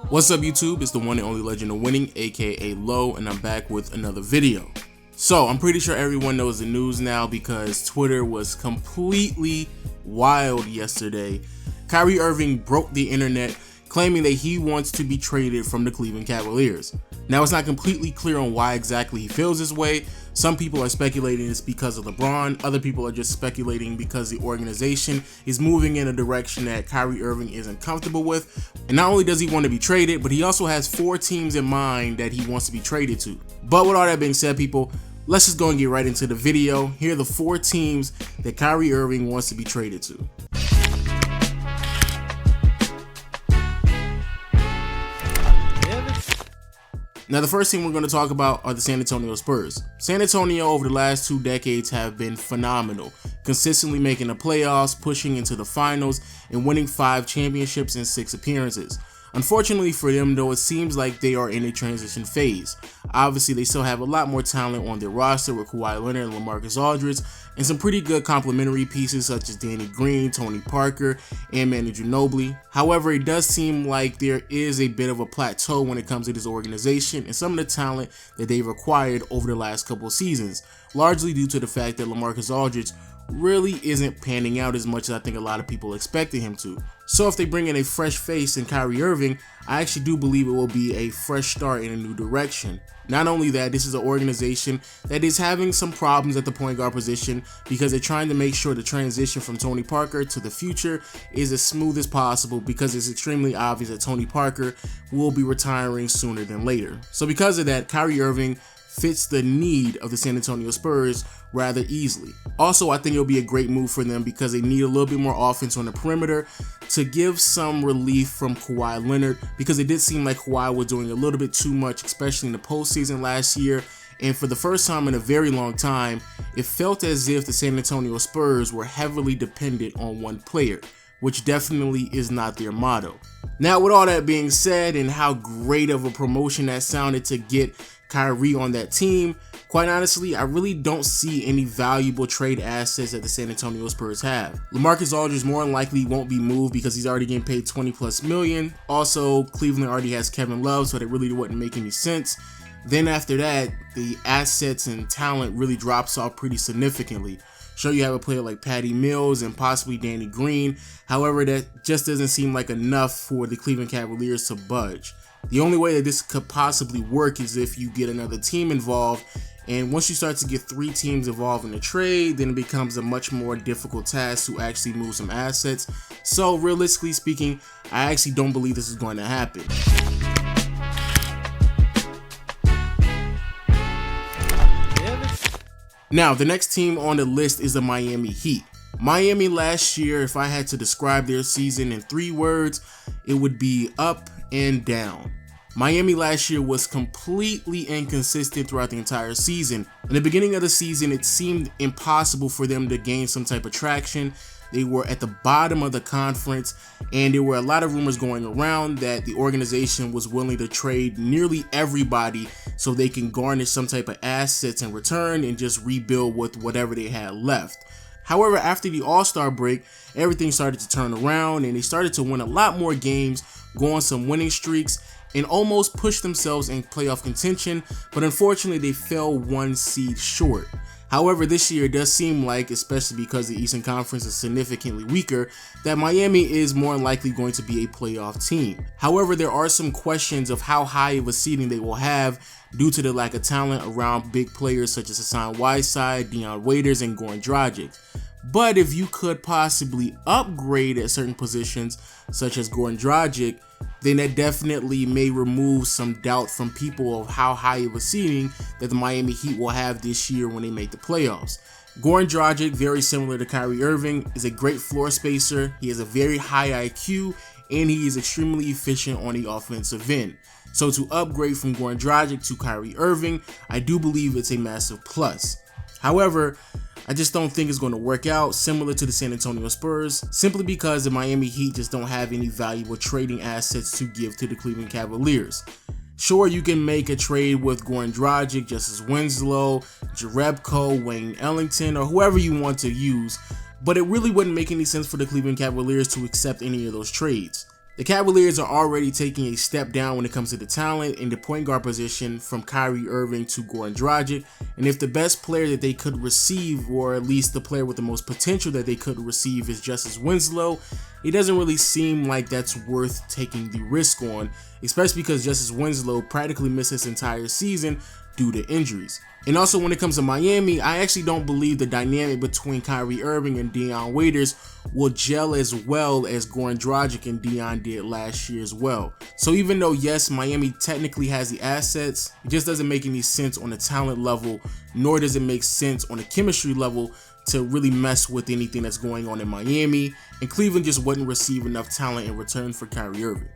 What's up YouTube, it's the one and only legend of winning, aka Low, and I'm back with another video. So I'm pretty sure everyone knows the news now because Twitter was completely wild yesterday. Kyrie Irving broke the internet claiming that he wants to be traded from the Cleveland Cavaliers. Now it's not completely clear on why exactly he feels this way. Some people are speculating it's because of LeBron, other people are just speculating because the organization is moving in a direction that Kyrie Irving isn't comfortable with. And not only does he want to be traded, but he also has 4 teams in mind that he wants to be traded to. But with all that being said, people, let's just go and get right into the video. Here are the 4 teams that Kyrie Irving wants to be traded to. Now the first team we're going to talk about are the San Antonio Spurs. San Antonio over the last 2 decades have been phenomenal, consistently making the playoffs, pushing into the finals, and winning 5 championships in 6 appearances. Unfortunately for them though, it seems like they are in a transition phase. Obviously they still have a lot more talent on their roster with Kawhi Leonard and LaMarcus Aldridge, and some pretty good complementary pieces such as Danny Green, Tony Parker, and Manu Ginobili. However, it does seem like there is a bit of a plateau when it comes to this organization and some of the talent that they've acquired over the last couple of seasons, largely due to the fact that LaMarcus Aldridge really isn't panning out as much as I think a lot of people expected him to. So if they bring in a fresh face in Kyrie Irving, I actually do believe it will be a fresh start in a new direction. Not only that, this is an organization that is having some problems at the point guard position because they're trying to make sure the transition from Tony Parker to the future is as smooth as possible, because it's extremely obvious that Tony Parker will be retiring sooner than later. So because of that, Kyrie Irving fits the need of the San Antonio Spurs rather easily. Also, I think it'll be a great move for them because they need a little bit more offense on the perimeter to give some relief from Kawhi Leonard, because it did seem like Kawhi was doing a little bit too much, especially in the postseason last year. And for the first time in a very long time, it felt as if the San Antonio Spurs were heavily dependent on one player, which definitely is not their motto. Now, with all that being said and how great of a promotion that sounded to get Kyrie on that team, quite honestly, I really don't see any valuable trade assets that the San Antonio Spurs have. LaMarcus Aldridge more than likely won't be moved because he's already getting paid $20+ million. Also, Cleveland already has Kevin Love, so that really wouldn't make any sense. Then after that, the assets and talent really drops off pretty significantly. Sure, you have a player like Patty Mills and possibly Danny Green. However, that just doesn't seem like enough for the Cleveland Cavaliers to budge. The only way that this could possibly work is if you get another team involved, and once you start to get 3 teams involved in the trade, then it becomes a much more difficult task to actually move some assets. So realistically speaking, I actually don't believe this is going to happen. Now, the next team on the list is the Miami Heat. Miami last year, if I had to describe their season in 3 words, it would be up and down. Miami last year was completely inconsistent throughout the entire season. In the beginning of the season, it seemed impossible for them to gain some type of traction. They were at the bottom of the conference, and there were a lot of rumors going around that the organization was willing to trade nearly everybody so they can garnish some type of assets in return and just rebuild with whatever they had left. However, after the All-Star break, everything started to turn around and they started to win a lot more games, go on some winning streaks, and almost push themselves in playoff contention, but unfortunately they fell 1 seed short. However, this year it does seem like, especially because the Eastern Conference is significantly weaker, that Miami is more than likely going to be a playoff team. However, there are some questions of how high of a seeding they will have due to the lack of talent around big players such as Hassan Whiteside, Dion Waiters, and Goran Dragic. But if you could possibly upgrade at certain positions such as Goran Dragic, then that definitely may remove some doubt from people of how high of a seeding that the Miami Heat will have this year when they make the playoffs. Goran Dragic, very similar to Kyrie Irving, is a great floor spacer. He has a very high IQ and he is extremely efficient on the offensive end. So to upgrade from Goran Dragic to Kyrie Irving, I do believe it's a massive plus. However, I just don't think it's going to work out, similar to the San Antonio Spurs, simply because the Miami Heat just don't have any valuable trading assets to give to the Cleveland Cavaliers. Sure, you can make a trade with Goran Dragic, Justice Winslow, Jerebko, Wayne Ellington, or whoever you want to use, but it really wouldn't make any sense for the Cleveland Cavaliers to accept any of those trades. The Cavaliers are already taking a step down when it comes to the talent in the point guard position from Kyrie Irving to Goran Dragic, and if the best player that they could receive, or at least the player with the most potential that they could receive, is Justice Winslow, it doesn't really seem like that's worth taking the risk on, especially because Justice Winslow practically missed his entire season due to injuries. And also when it comes to Miami, I actually don't believe the dynamic between Kyrie Irving and Dion Waiters will gel as well as Goran Dragic and Dion did last year as well. So even though yes, Miami technically has the assets, it just doesn't make any sense on the talent level, nor does it make sense on the chemistry level to really mess with anything that's going on in Miami, and Cleveland just wouldn't receive enough talent in return for Kyrie Irving.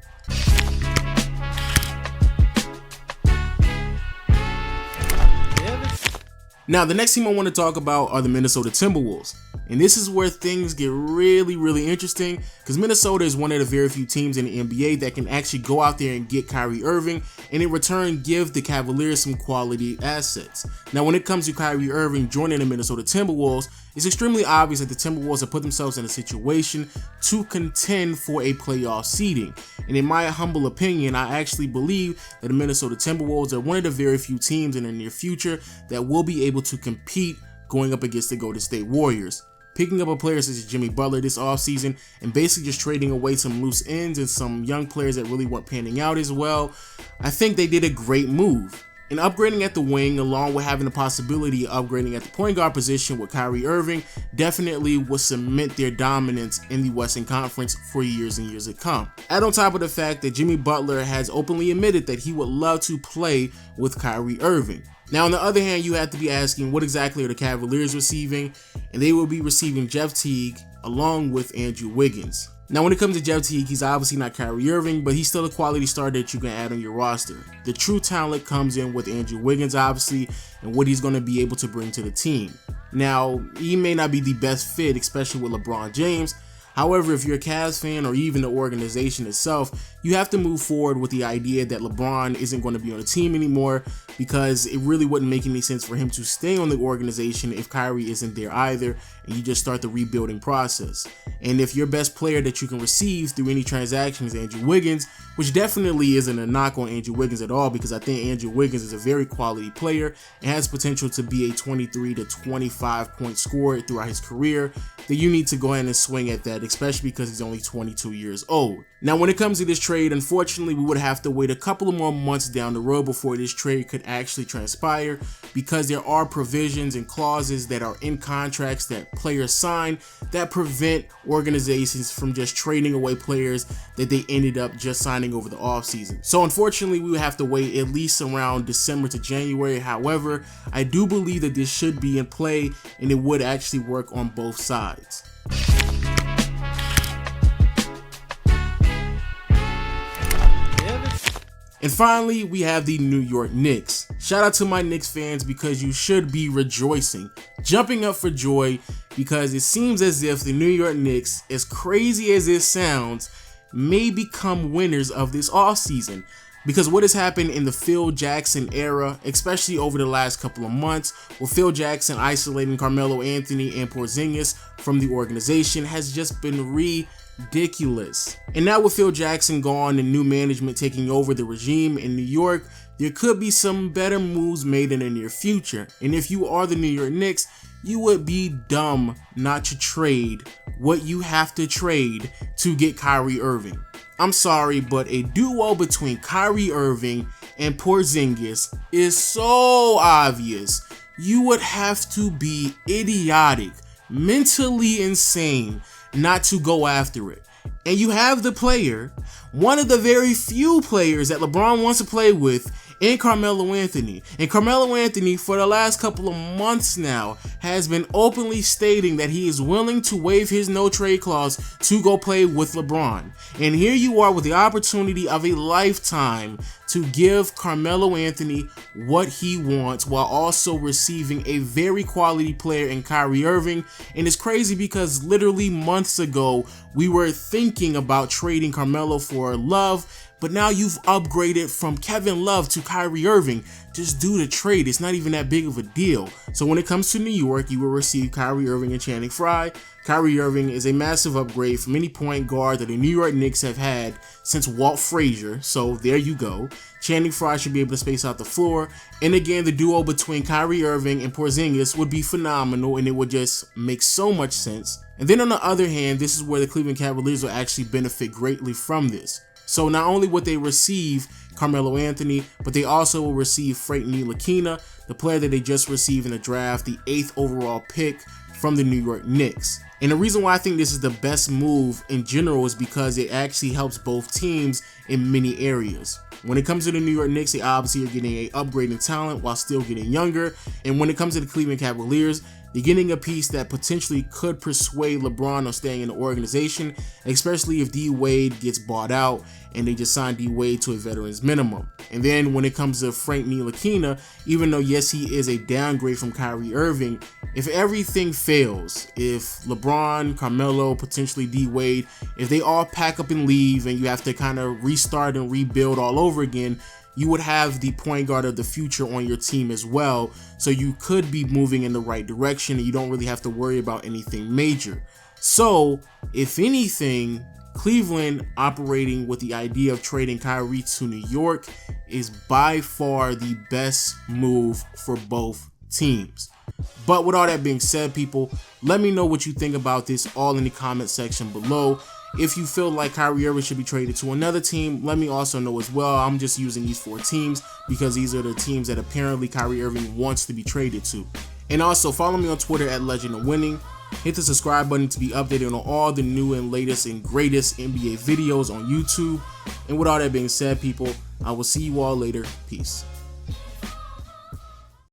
Now, the next team I want to talk about are the Minnesota Timberwolves. And this is where things get really interesting, because Minnesota is one of the very few teams in the NBA that can actually go out there and get Kyrie Irving, and in return give the Cavaliers some quality assets. Now, when it comes to Kyrie Irving joining the Minnesota Timberwolves, it's extremely obvious that the Timberwolves have put themselves in a situation to contend for a playoff seeding. And in my humble opinion, I actually believe that the Minnesota Timberwolves are one of the very few teams in the near future that will be able to compete going up against the Golden State Warriors. Picking up a player such as Jimmy Butler this offseason and basically just trading away some loose ends and some young players that really weren't panning out as well, I think they did a great move. And upgrading at the wing, along with having the possibility of upgrading at the point guard position with Kyrie Irving, definitely will cement their dominance in the Western Conference for years and years to come. Add on top of the fact that Jimmy Butler has openly admitted that he would love to play with Kyrie Irving. Now, on the other hand, you have to be asking, what exactly are the Cavaliers receiving? And they will be receiving Jeff Teague along with Andrew Wiggins. Now, when it comes to Jeff Teague, he's obviously not Kyrie Irving, but he's still a quality starter that you can add on your roster. The true talent comes in with Andrew Wiggins, obviously, and what he's going to be able to bring to the team. Now, he may not be the best fit, especially with LeBron James. However, if you're a Cavs fan or even the organization itself, you have to move forward with the idea that LeBron isn't going to be on the team anymore, because it really wouldn't make any sense for him to stay on the organization if Kyrie isn't there either, and you just start the rebuilding process. And if your best player that you can receive through any transaction is Andrew Wiggins, which definitely isn't a knock on Andrew Wiggins at all, because I think Andrew Wiggins is a very quality player and has potential to be a 23 to 25 point scorer throughout his career, then you need to go ahead and swing at that, especially because he's only 22 years old. Now, when it comes to this trade, unfortunately, we would have to wait a couple of more months down the road before this trade could actually transpire, because there are provisions and clauses that are in contracts that players sign that prevent organizations from just trading away players that they ended up just signing over the offseason. So unfortunately, we would have to wait at least around December to January. However, I do believe that this should be in play and it would actually work on both sides. And finally, we have the New York Knicks. Shout out to my Knicks fans, because you should be rejoicing, jumping up for joy, because it seems as if the New York Knicks, as crazy as it sounds, may become winners of this offseason. Because what has happened in the Phil Jackson era, especially over the last couple of months, with Phil Jackson isolating Carmelo Anthony and Porzingis from the organization, has just been ridiculous. And now with Phil Jackson gone and new management taking over the regime in New York, there could be some better moves made in the near future. And if you are the New York Knicks, you would be dumb not to trade what you have to trade to get Kyrie Irving. I'm sorry, but a duo between Kyrie Irving and Porzingis is so obvious. You would have to be idiotic, mentally insane not to go after it. And you have the player, one of the very few players that LeBron wants to play with, in Carmelo Anthony. And Carmelo Anthony, for the last couple of months now, has been openly stating that he is willing to waive his no-trade clause to go play with LeBron. And here you are with the opportunity of a lifetime to give Carmelo Anthony what he wants, while also receiving a very quality player in Kyrie Irving. And it's crazy because literally months ago, we were thinking about trading Carmelo for Love, but now you've upgraded from Kevin Love to Kyrie Irving. Just do the trade. It's not even that big of a deal. So when it comes to New York, you will receive Kyrie Irving and Channing Frye. Kyrie Irving is a massive upgrade from any point guard that the New York Knicks have had since Walt Frazier, so there you go. Channing Frye should be able to space out the floor, and again, the duo between Kyrie Irving and Porzingis would be phenomenal, and it would just make so much sense. And then on the other hand, this is where the Cleveland Cavaliers will actually benefit greatly from this. So not only would they receive Carmelo Anthony, but they also will receive Frank Ntilikina, the player that they just received in the draft, the 8th overall pick from the New York Knicks. And the reason why I think this is the best move in general is because it actually helps both teams in many areas. When it comes to the New York Knicks, they obviously are getting an upgrade in talent while still getting younger. And when it comes to the Cleveland Cavaliers, they're getting a piece that potentially could persuade LeBron on staying in the organization, especially if D Wade gets bought out and they just sign D Wade to a veteran's minimum. And then when it comes to Frank Ntilikina, even though yes, he is a downgrade from Kyrie Irving, if everything fails, if LeBron, Carmelo, potentially D Wade, if they all pack up and leave and you have to kind of restart and rebuild all over again, you would have the point guard of the future on your team as well, so you could be moving in the right direction and you don't really have to worry about anything major. So, if anything, Cleveland operating with the idea of trading Kyrie to New York is by far the best move for both teams. But with all that being said, people, let me know what you think about this all in the comment section below. If you feel like Kyrie Irving should be traded to another team, let me also know as well. I'm just using these 4 teams because these are the teams that apparently Kyrie Irving wants to be traded to. And also follow me on Twitter at Legend of Winning. Hit the subscribe button to be updated on all the new and latest and greatest NBA videos on YouTube. And with all that being said, people, I will see you all later. Peace.